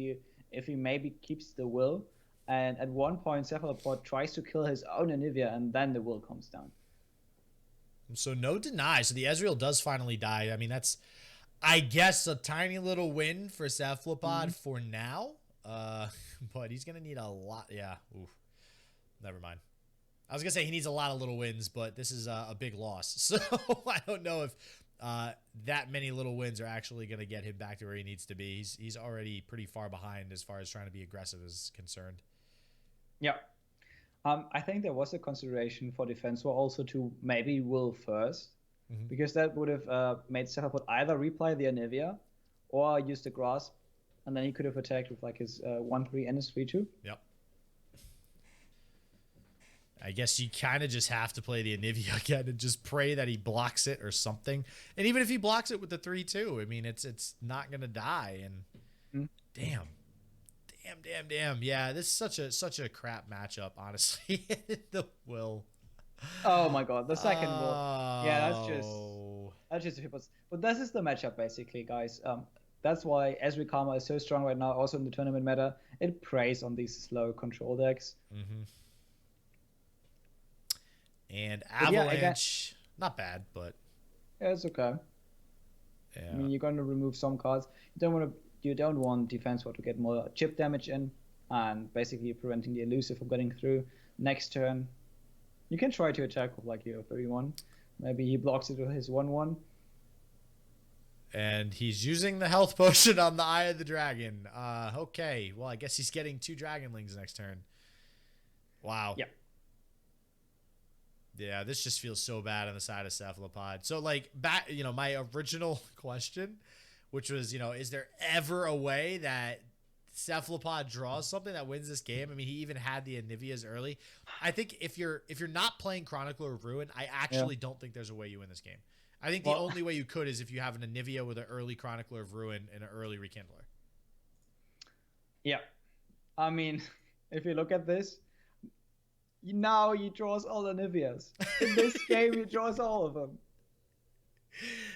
he maybe keeps the will, and at one point Cephalapod tries to kill his own Anivia, and then the will comes down. So no deny. So the Ezreal does finally die. I mean, that's, I guess, a tiny little win for Cephalapod for now. But he's going to need a lot. Yeah. Oof. Never mind. I was going to say he needs a lot of little wins, but this is a big loss. So I don't know if that many little wins are actually going to get him back to where he needs to be. He's already pretty far behind as far as trying to be aggressive is concerned. Yeah. I think there was a consideration for Defensor also to maybe will first, because that would have made Cephalapod either replay the Anivia or use the Grasp, and then he could have attacked with like his 1-3 and his 3-2. Yep. I guess you kind of just have to play the Anivia again and just pray that he blocks it or something. And even if he blocks it with the 3-2, I mean, it's not gonna die. And damn. Yeah, this is such a crap matchup, honestly. The will. Oh my god, the second will. Yeah, Oh. that's just people's. But this is the matchup basically, guys. That's why Ezreal Karma is so strong right now, also in the tournament meta. It preys on these slow control decks. And But yeah, Avalanche, not bad, but yeah, it's okay. yeah. I mean, you're going to remove some cards. You don't want Defenswar to get more chip damage in, and basically preventing the elusive from getting through. Next turn, you can try to attack with like your 31. Maybe he blocks it with his 1-1. And he's using the health potion on the Eye of the Dragon. Okay, well, I guess he's getting 2 Dragonlings next turn. Wow. Yep. Yeah, this just feels so bad on the side of Cephalapod. So, like, back, my original question, which was, is there ever a way that Cephalapod draws something that wins this game? I mean, he even had the Anivias early. I think if you're not playing Chronicler of Ruin, I actually don't think there's a way you win this game. I think the only way you could is if you have an Anivia with an early Chronicler of Ruin and an early Rekindler. Yeah. I mean, if you look at this, now he draws all the Niveas. In this game, he draws all of them.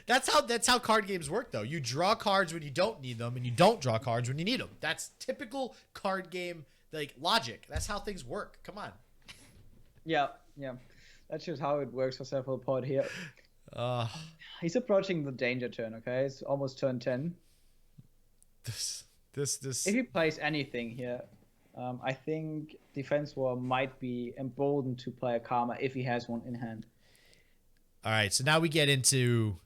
That's how card games work, though. You draw cards when you don't need them, and you don't draw cards when you need them. That's typical card game logic. That's how things work. Come on. Yeah. That's just how it works for Cephalapod here. He's approaching the danger turn. Okay, it's almost turn 10. This. If he plays anything here, I think Defenswar might be emboldened to play a Karma if he has one in hand. All right, so now we get into,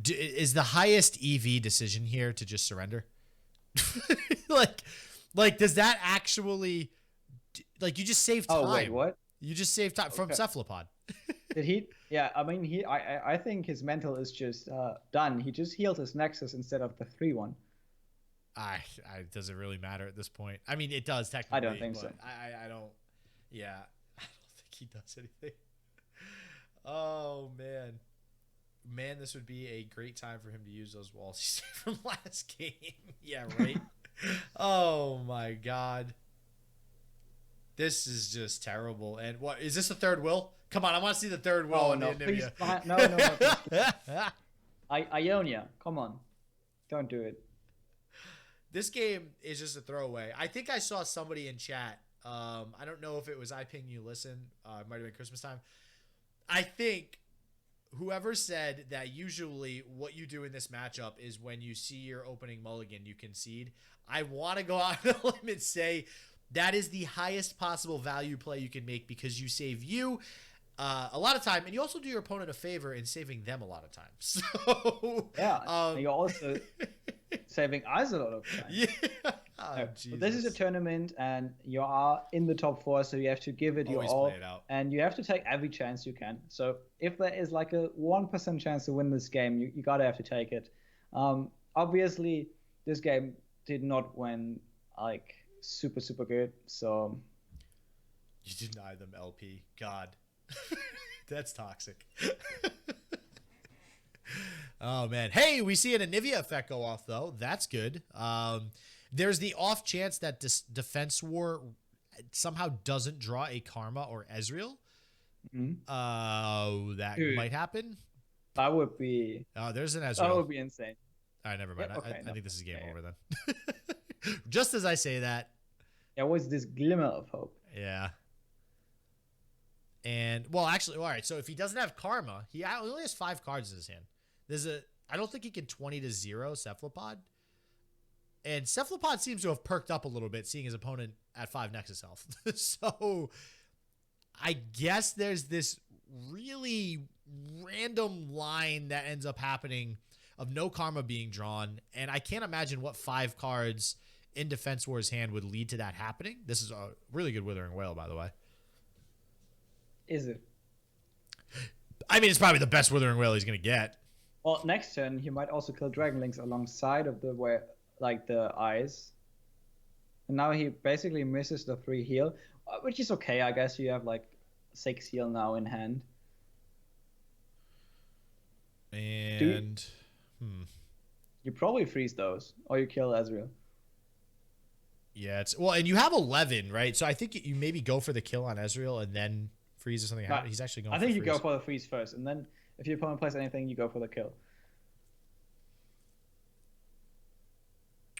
is the highest EV decision here to just surrender? like does that actually, you just save time? Oh wait, what? You just save time from Cephalapod. Did he? Yeah, I mean, I think his mental is just done. He just healed his Nexus instead of the 3-1. Does it really matter at this point? I mean, it does technically. I don't think so. I don't. Yeah, I don't think he does anything. Oh man, this would be a great time for him to use those walls he saved from last game. Yeah, right. Oh my god, this is just terrible. And what is this? A third will? Come on, I want to see the third will. Oh no, please, no. Ionia, come on, don't do it. This game is just a throwaway. I think I saw somebody in chat. I don't know if it was I Ping You Listen. It might have been Christmas time. I think whoever said that usually what you do in this matchup is when you see your opening mulligan, you concede. I want to go out on a limb and say that is the highest possible value play you can make because you save you a lot of time, and you also do your opponent a favor in saving them a lot of time. So yeah, you're also saving us a lot of time. Yeah. But this is a tournament, and you are in the top 4, so you have to give it your all, and you have to take every chance you can. So if there is like a 1% chance to win this game, you gotta have to take it. Obviously, this game did not win like super good, so you deny them LP. God. That's toxic. Oh man. Hey, we see an Anivia effect go off though. That's good. There's the off chance that Defenswar somehow doesn't draw a Karma or Ezreal. That might happen. That would be. Oh, there's an Ezreal. That would be insane. All right, never mind. Yeah, okay, I think this is game over then. Just as I say that. There was this glimmer of hope. Yeah. And well, actually, all right. So if he doesn't have Karma, he only has 5 cards in his hand. I don't think he can 20-0 Cephalapod. And Cephalapod seems to have perked up a little bit, seeing his opponent at 5 Nexus health. So I guess there's this really random line that ends up happening of no Karma being drawn, and I can't imagine what 5 cards in Defenswar's hand would lead to that happening. This is a really good Withering Wail, by the way. Is it? I mean, it's probably the best Withering Wail he's going to get. Well, next turn, he might also kill Dragonlings alongside of the eyes. And now he basically misses the 3 heal, which is okay, I guess. You have like 6 heal now in hand. And you probably freeze those, or you kill Ezreal. Yeah, and you have 11, right? So I think you maybe go for the kill on Ezreal and then freeze or something. He's actually going. I think you go for the freeze first, and then if your opponent plays anything, you go for the kill.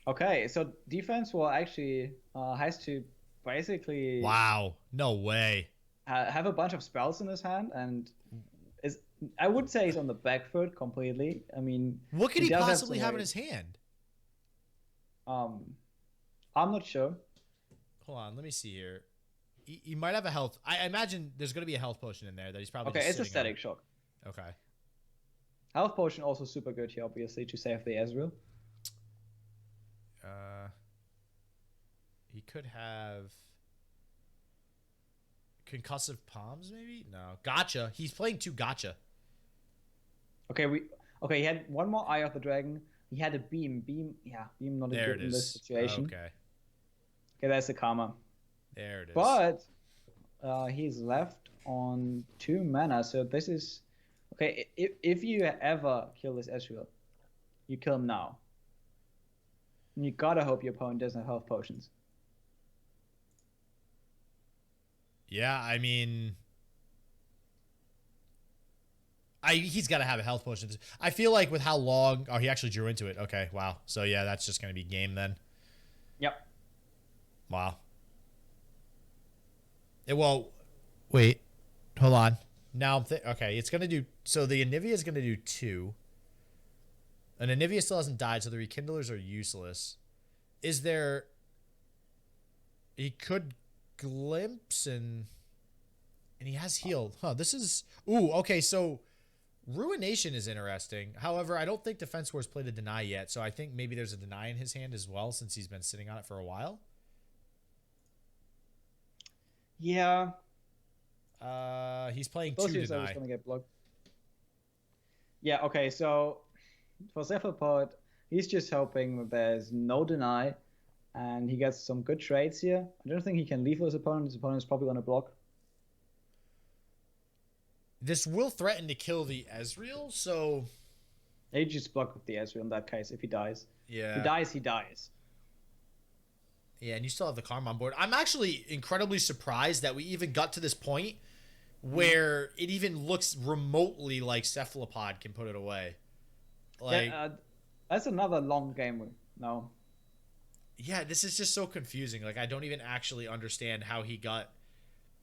Okay, so Defenswar actually has to basically. Wow! No way. Have a bunch of spells in his hand, and I would say he's on the back foot completely. I mean, what could he possibly have in his hand? I'm not sure. Hold on, let me see here. He might have a health. I imagine there's going to be a health potion in there that he's probably. Okay, it's a static shock. Okay. Health potion also super good here, obviously, to save the Ezreal. He could have concussive palms, maybe. No, gotcha. He's playing 2 gotcha. Okay, he had one more Eye of the Dragon. He had a beam. Beam not there good in this situation. Okay, that's the karma. There it is. But he's left on 2 mana, so this is okay. If you ever kill this Ezreal, you kill him now. And you gotta hope your opponent doesn't have health potions. Yeah, I mean, he's got to have a health potion. I feel like with how long... Oh, he actually drew into it. Okay, wow. So, yeah, that's just going to be game then. Yep. Wow. Well, wait. Hold on. Now I'm okay, it's going to do... So, the Anivia is going to do 2. And Anivia still hasn't died, so the Rekindlers are useless. Is there... He could... Glimpse and he has healed. Huh, this is... Ooh, okay, so Ruination is interesting. However, I don't think Defenswar's played a Deny yet, so I think maybe there's a Deny in his hand as well since he's been sitting on it for a while. Yeah. He's playing Both 2 Deny. Both going to get blocked. Yeah, okay, so for Cephalapod, he's just hoping there's no Deny. And he gets some good trades here. I don't think he can leave his opponent. His opponent is probably going to block. This will threaten to kill the Ezreal, so... He just block with the Ezreal in that case if he dies. Yeah. If he dies, he dies. Yeah, and you still have the Karma on board. I'm actually incredibly surprised that we even got to this point where it even looks remotely like Cephalapod can put it away. Like, yeah, that's another long game now. Yeah, this is just so confusing. Like, I don't even actually understand how he got...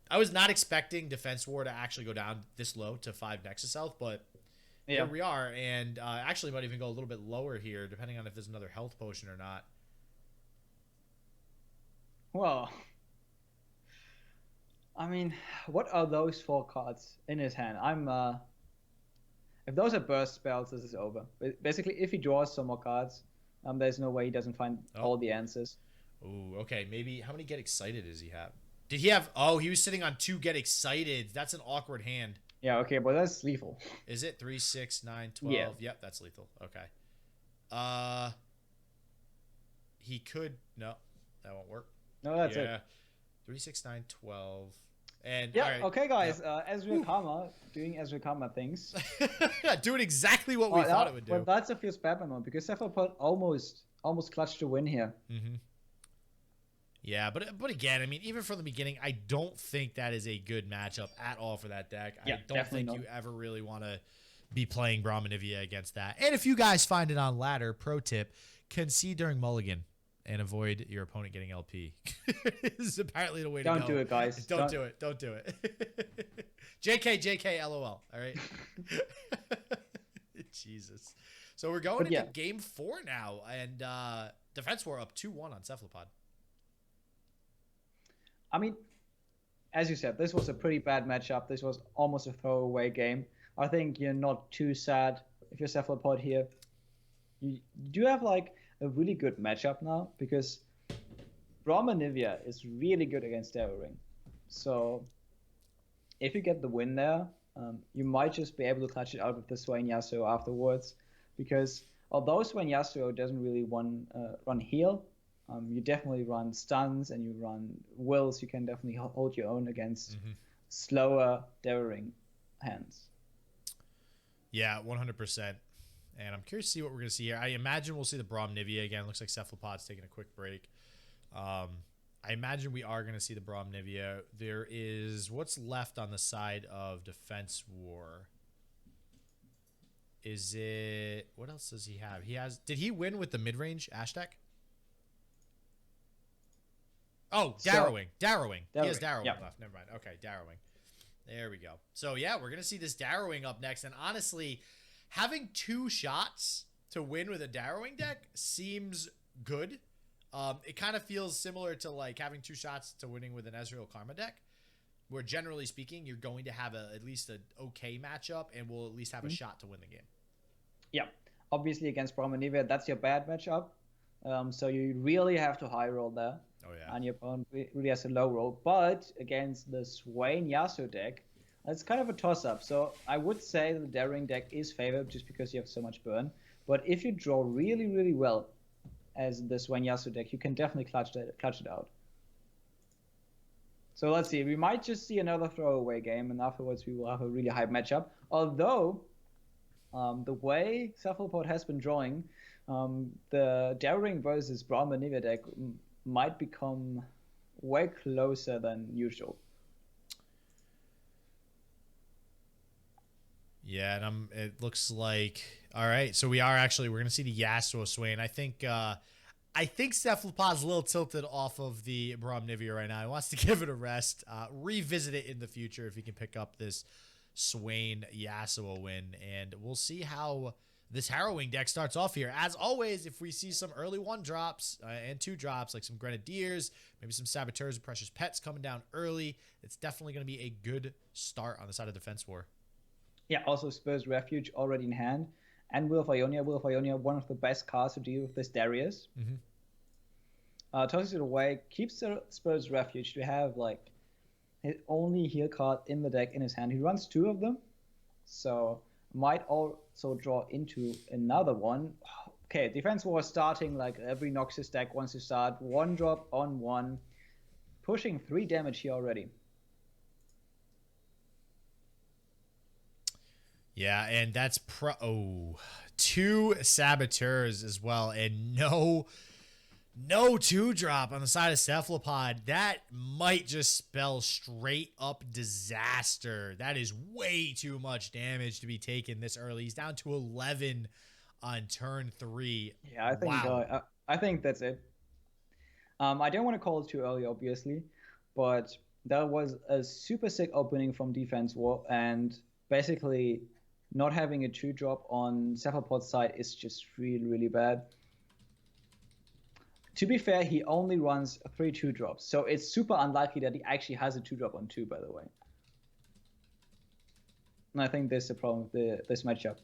I was not expecting Defenswar to actually go down this low to 5 Nexus health, but here we are. And actually might even go a little bit lower here, depending on if there's another health potion or not. Well, I mean, what are those 4 cards in his hand? If those are burst spells, this is over. Basically, if he draws some more cards... there's no way he doesn't find all the answers. Ooh, okay. Maybe how many Get Excited does he have? Did he have... Oh, he was sitting on 2 Get Excited. That's an awkward hand. Yeah, okay, but that's lethal. Is it? 3, 6, 9, 12? Yeah. Yep, that's lethal. Okay. He could... No, that won't work. No, that's it. 3, 6, 9, 12. And yeah, all right. Okay, guys. Ezreal Karma doing Ezreal Karma things. Doing exactly what we thought it would do. Well, that's a fierce Batman one because Cephalapod almost clutched to win here. Mm-hmm. Yeah, but again, I mean, even from the beginning, I don't think that is a good matchup at all for that deck. Yeah, I don't think not. you ever really want to be playing Brahmanivia against that. And if you guys find it on ladder, pro tip, concede during mulligan and avoid your opponent getting LP. This is apparently the way to go. Don't do it, guys. Don't do it. Don't do it. JK, LOL. All right. Jesus. So we're going into game 4 now, and Defenswar up 2-1 on Cephalapod. I mean, as you said, this was a pretty bad matchup. This was almost a throwaway game. I think you're not too sad if you're Cephalapod here. You do have like a really good matchup now because Brahmanivia is really good against Ring. So if you get the win there, you might just be able to clutch it out with the Swain Yasuo afterwards, because although Swain Yasuo doesn't really run heal, you definitely run stuns and you run wills. You can definitely hold your own against slower Ring hands. Yeah, 100%. And I'm curious to see what we're going to see here. I imagine we'll see the Brahmanivia again. Looks like Cephalapod's taking a quick break. I imagine we are going to see the Brahmanivia. There is what's left on the side of Defenswar. Is it... What else does he have? Did he win with the mid-range Ash deck? Oh, Darrowing. Darrowing. He has Darrowing left. Never mind. Okay, Darrowing. There we go. So, yeah, we're going to see this Darrowing up next. And honestly, having 2 shots to win with a Darrowing deck seems good. It kind of feels similar to like having 2 shots to winning with an Ezreal Karma deck, where generally speaking, you're going to have at least an okay matchup and will at least have a shot to win the game. Yeah, obviously against Brahmanivia, that's your bad matchup. So you really have to high roll there. Oh, yeah. And your opponent really has a low roll. But against the Swain Yasuo deck, it's kind of a toss-up. So I would say the Daring deck is favored just because you have so much burn. But if you draw really, really well as the Swain Yasuo deck, you can definitely clutch it out. So let's see. We might just see another throwaway game, and afterwards we will have a really hype matchup. Although, the way Cephalapod has been drawing, the Daring versus Brahmanivia deck might become way closer than usual. Yeah, and it looks like... All right, so we're going to see the Yasuo Swain. I think Cephalopod's a little tilted off of the Brahmanivia right now. He wants to give it a rest, revisit it in the future if he can pick up this Swain Yasuo win, and we'll see how this Harrowing deck starts off here. As always, if we see some early 1 drops and 2 drops, like some Grenadiers, maybe some Saboteurs and Precious Pets coming down early, it's definitely going to be a good start on the side of Defenswar. Yeah, also Spurs Refuge already in hand. And Will of Ionia, one of the best cards to deal with this Darius. Tosses it away, keeps the Spurs Refuge to have like his only heal card in the deck in his hand. He runs 2 of them, so might also draw into another one. Okay, Defenswar starting like every Noxus deck wants to start. 1 drop on 1, pushing 3 damage here already. Yeah, and that's 2 Saboteurs as well, and no 2-drop on the side of Cephalopod. That might just spell straight up disaster. That is way too much damage to be taken this early. He's down to 11 on turn 3. Yeah, I think wow. I think that's it. I don't want to call it too early, obviously, but that was a super sick opening from Defenswar, and basically not having a 2-drop on Cephalopod's side is just really, really bad. To be fair, he only runs 3 2-drops, so it's super unlikely that he actually has a 2-drop on 2, by the way. And I think there's a problem with this matchup.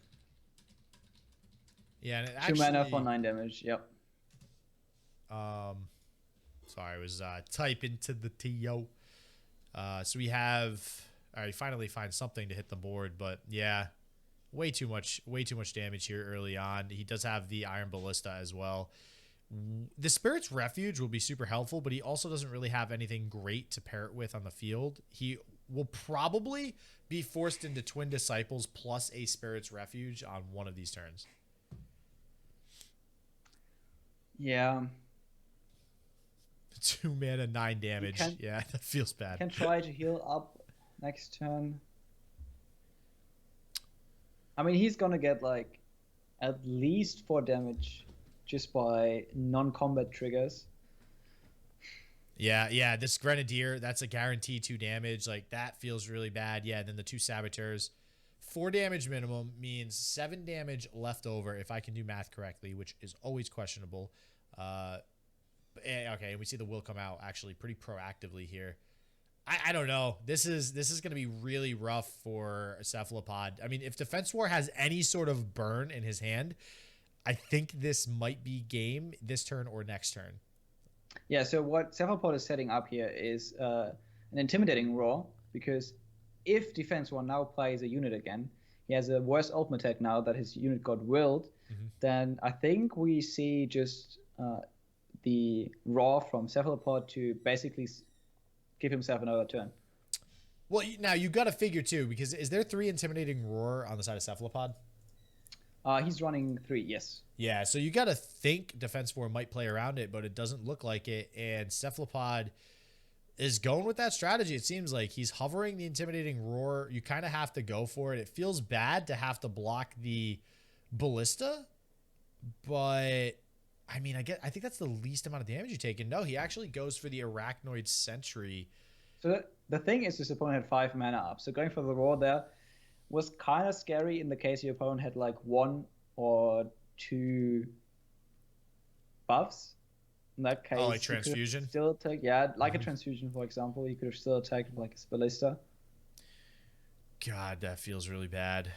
Yeah, and it actually... 2 mana for 9 damage, yep. Sorry, I was typing to the TO. So we have... All right, finally find something to hit the board, but yeah, way too much damage here early on. He does have the Iron Ballista as well. The Spirit's Refuge will be super helpful, but he also doesn't really have anything great to pair it with on the field. He will probably be forced into Twin Disciples plus a Spirit's Refuge on one of these turns. Yeah. 2 mana, 9 damage. Yeah, that feels bad. Can try to heal up next turn. I mean, he's gonna get like at least 4 damage just by non-combat triggers. Yeah, this Grenadier, that's a guaranteed 2 damage. Like, that feels really bad. Yeah, and then the 2 Saboteurs. 4 damage minimum means 7 damage left over, if I can do math correctly, which is always questionable. Okay, we see the will come out actually pretty proactively here. I don't know. This is going to be really rough for Cephalapod. I mean, if Defenswar has any sort of burn in his hand, I think this might be game this turn or next turn. Yeah, so what Cephalapod is setting up here is an intimidating roar, because if Defenswar now plays a unit again, he has a worse ultimate attack now that his unit got willed, then I think we see just the roar from Cephalapod to basically give himself another turn. Well, now you got to figure too, because is there 3 intimidating roar on the side of Cephalapod? He's running 3, yes. Yeah, so you got to think Defenswar might play around it, but it doesn't look like it. And Cephalapod is going with that strategy. It seems like he's hovering the intimidating roar. You kind of have to go for it. It feels bad to have to block the ballista, but I mean, I think that's the least amount of damage you take. And no, he actually goes for the Arachnoid Sentry. So the thing is, this opponent had 5 mana up. So going for the roar there was kind of scary in the case your opponent had like 1 or 2 buffs. In that case, like transfusion. Still attack, yeah, like a transfusion, for example. You could have still attacked like a ballista. God, that feels really bad.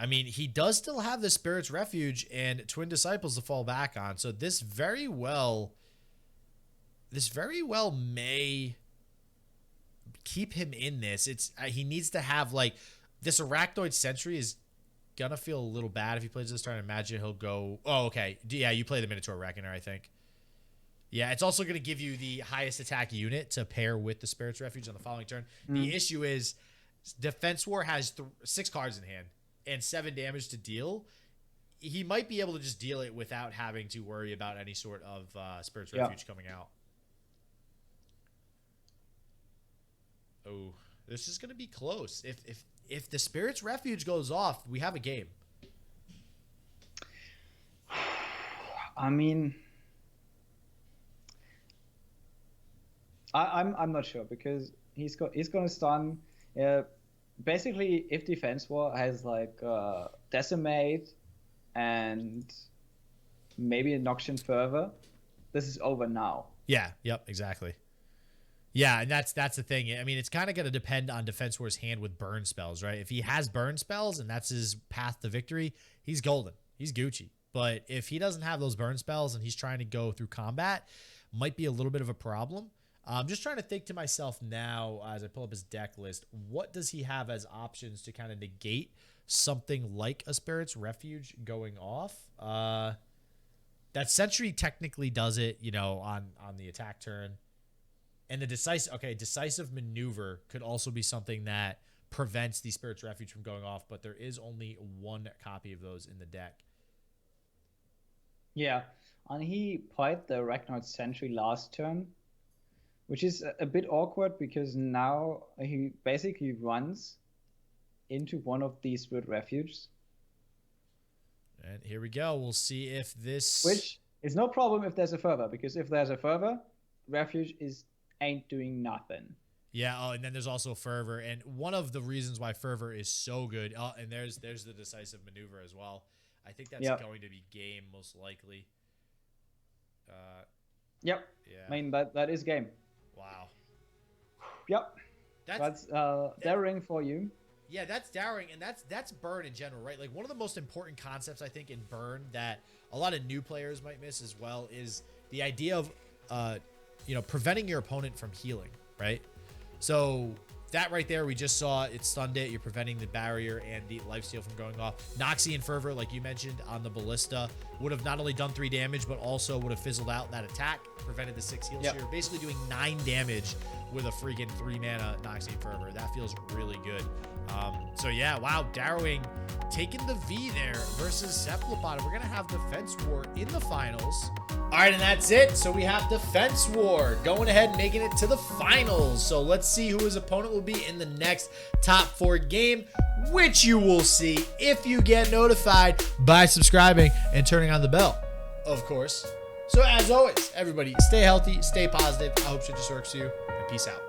I mean, he does still have the Spirit's Refuge and Twin Disciples to fall back on. So this very well may keep him in this. It's he needs to have like this Arachnoid Sentry is gonna feel a little bad if he plays this turn. I imagine he'll go. Oh, okay. Yeah, you play the Minotaur Reckoner, I think. Yeah, it's also gonna give you the highest attack unit to pair with the Spirit's Refuge on the following turn. The issue is Defenswar has 6 cards in hand and 7 damage to deal. He might be able to just deal it without having to worry about any sort of Spirit's Refuge coming out. Oh, this is going to be close. If the Spirit's Refuge goes off, we have a game. I mean, I'm not sure, because he's going to stun. Basically, if Defenswar has like Decimate and maybe a Noxian Fervor, this is over now. Yeah. Yep. Exactly. Yeah, and that's the thing. I mean, it's kind of going to depend on Defenswar's hand with burn spells, right? If he has burn spells and that's his path to victory, he's golden. He's Gucci. But if he doesn't have those burn spells and he's trying to go through combat, might be a little bit of a problem. I'm just trying to think to myself now as I pull up his deck list, what does he have as options to kind of negate something like a Spirit's Refuge going off? That Sentry technically does it, on the attack turn. And the decisive maneuver could also be something that prevents the Spirit's Refuge from going off, but there is only 1 copy of those in the deck. Yeah, and he played the Arachnoid Sentry last turn, which is a bit awkward because now he basically runs into one of these Spirit Refuges. And here we go. We'll see if this... Which is no problem if there's a Fervor, because if there's a Fervor, Refuge ain't doing nothing. Yeah, and then there's also Fervor, and one of the reasons why Fervor is so good, and there's the decisive maneuver as well. I think that's going to be game most likely. Yep. Yeah. I mean that is game. Wow. Yep. That's Dowering for you. Yeah, that's Dowering, and that's burn in general, right? Like one of the most important concepts I think in burn that a lot of new players might miss as well is the idea of preventing your opponent from healing, right? So that right there, we just saw it stunned it. You're preventing the barrier and the lifesteal from going off. Noxian Fervor, like you mentioned on the Ballista, would have not only done 3 damage, but also would have fizzled out that attack, prevented the 6 heals. Yep. So you're basically doing 9 damage with a freaking 3 mana Noxian Fervor. That feels really good. So yeah, wow, Darrowing taking the V there versus Cephalapod. We're going to have Defenswar in the finals. All right, and that's it. So we have Defenswar going ahead and making it to the finals. So let's see who his opponent will be in the next top 4 game, which you will see if you get notified by subscribing and turning on the bell, of course. So as always, everybody, stay healthy, stay positive. I hope shit just works for you, and peace out.